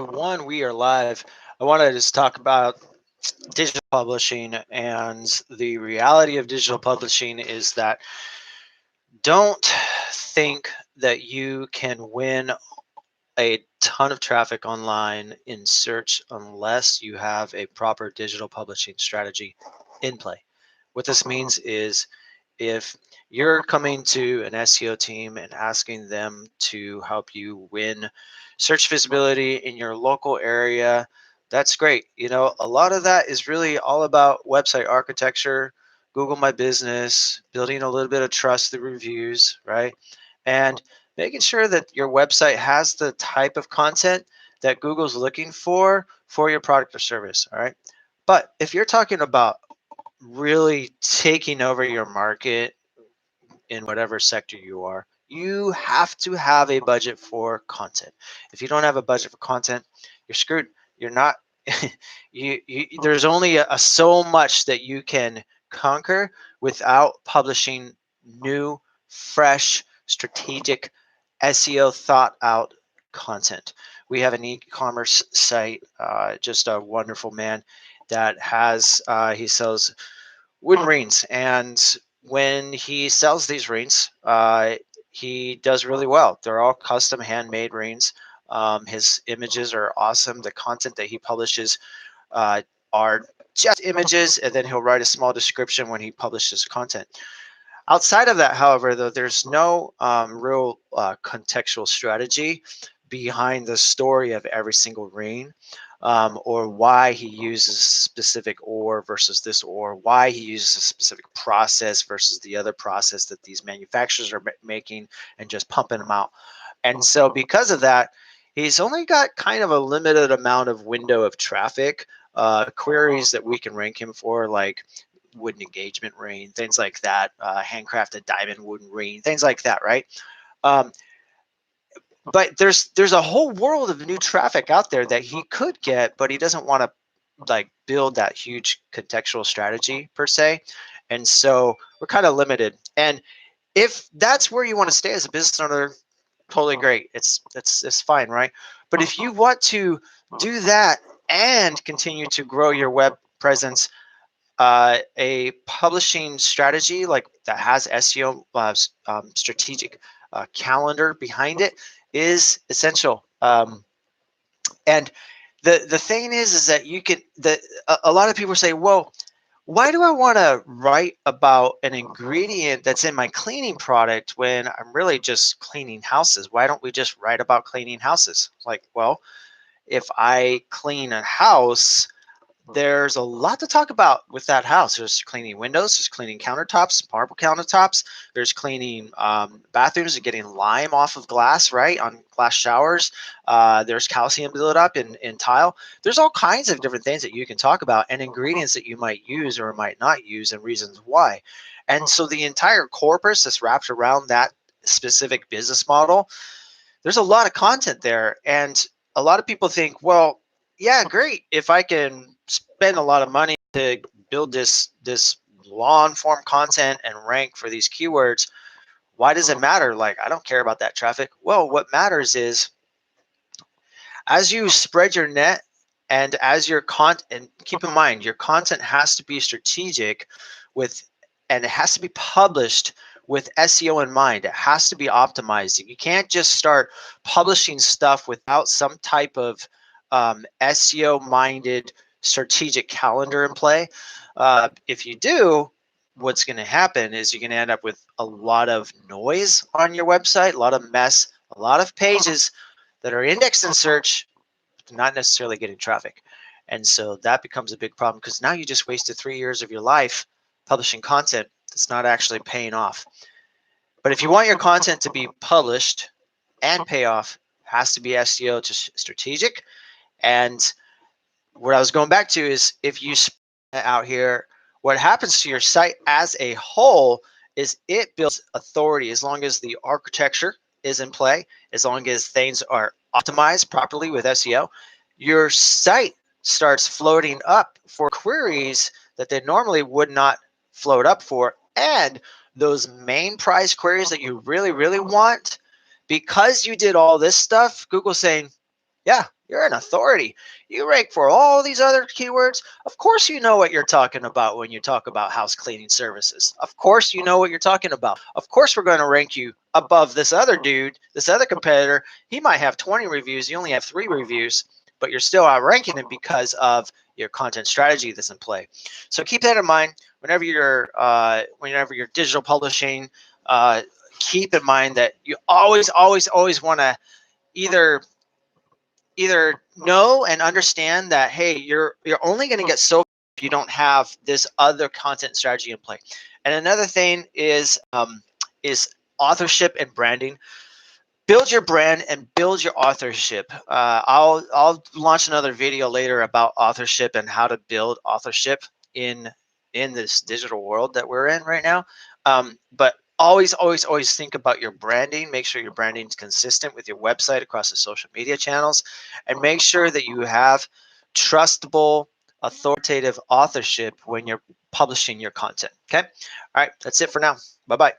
One, we are live. I want to just talk about digital publishing, and the reality of digital publishing is that don't think that you can win a ton of traffic online in search unless you have a proper digital publishing strategy in play. What this means is if you're coming to an SEO team and asking them to help you win search visibility in your local area, that's great. You know, a lot of that is really all about website architecture, Google My Business, building a little bit of trust through reviews, right? And making sure that your website has the type of content that Google's looking for your product or service, all right? But if you're talking about really taking over your market in whatever sector you are, you have to have a budget for content. If you don't have a budget for content, you're screwed. You're not. There's only so much that you can conquer without publishing new, fresh, strategic, SEO thought out content. We have an e-commerce site, just a wonderful man that has he sells wooden rings, and when he sells these rings, he does really well. They're all custom handmade rings. His images are awesome. The content that he publishes are just images, and then he'll write a small description when he publishes content. Outside of that, however, though, there's no real contextual strategy behind the story of every single ring, or why he uses specific ore versus this ore, why he uses a specific process versus the other process that these manufacturers are making and just pumping them out. And so because of that, he's only got kind of a limited amount of window of traffic, queries that we can rank him for, like wooden engagement ring, things like that, handcrafted diamond wooden ring, things like that, right? Um, but there's a whole world of new traffic out there that he could get, but he doesn't want to like build that huge contextual strategy per se, and so we're kind of limited. And if that's where you want to stay as a business owner, totally great. It's fine, right? But if you want to do that and continue to grow your web presence, a publishing strategy like that has SEO strategic calendar behind it is essential. And the thing is that you can a lot of people say, well, why do I want to write about an ingredient that's in my cleaning product when I'm really just cleaning houses? Why don't we just write about cleaning houses? Like, well, if I clean a house, there's a lot to talk about with that house. There's cleaning windows, there's cleaning countertops, marble countertops, there's cleaning bathrooms and getting lime off of glass, right, on glass showers. There's calcium buildup in tile. There's all kinds of different things that you can talk about and ingredients that you might use or might not use and reasons why. And so the entire corpus that's wrapped around that specific business model, there's a lot of content there. And a lot of people think, well, yeah, great. If I can spend a lot of money to build this long form content and rank for these keywords, why does it matter? Like, I don't care about that traffic. Well, what matters is as you spread your net and as your content, and keep in mind, your content has to be strategic with, and it has to be published with SEO in mind. It has to be optimized. You can't just start publishing stuff without some type of SEO minded strategic calendar in play. If you do, what's going to happen is you're going to end up with a lot of noise on your website, a lot of mess, a lot of pages that are indexed in search, not necessarily getting traffic. And so that becomes a big problem because now you just wasted 3 years of your life publishing content that's not actually paying off. But if you want your content to be published and pay off, it has to be SEO to strategic. And what I was going back to is if you spread out here, what happens to your site as a whole is it builds authority as long as the architecture is in play, as long as things are optimized properly with SEO, your site starts floating up for queries that they normally would not float up for. And those main prize queries that you really, really want, because you did all this stuff, Google's saying, yeah, You're an authority. You rank for all these other keywords. Of course, you know what you're talking about when you talk about house cleaning services. Of course, you know what you're talking about. Of course, we're going to rank you above this other dude, this other competitor. He might have 20 reviews. You only have 3 reviews, but you're still outranking him because of your content strategy that's in play. So keep that in mind whenever you're digital publishing. Keep in mind that you always want to either know and understand that, hey, you're only going to get so if you don't have this other content strategy in play. And another thing is authorship and branding. Build your brand and build your authorship. I'll launch another video later about authorship and how to build authorship in this digital world that we're in right now. But always think about your branding. Make sure your branding is consistent with your website across the social media channels, and make sure that you have trustable, authoritative authorship when you're publishing your content. Okay. All right. That's it for now. Bye bye.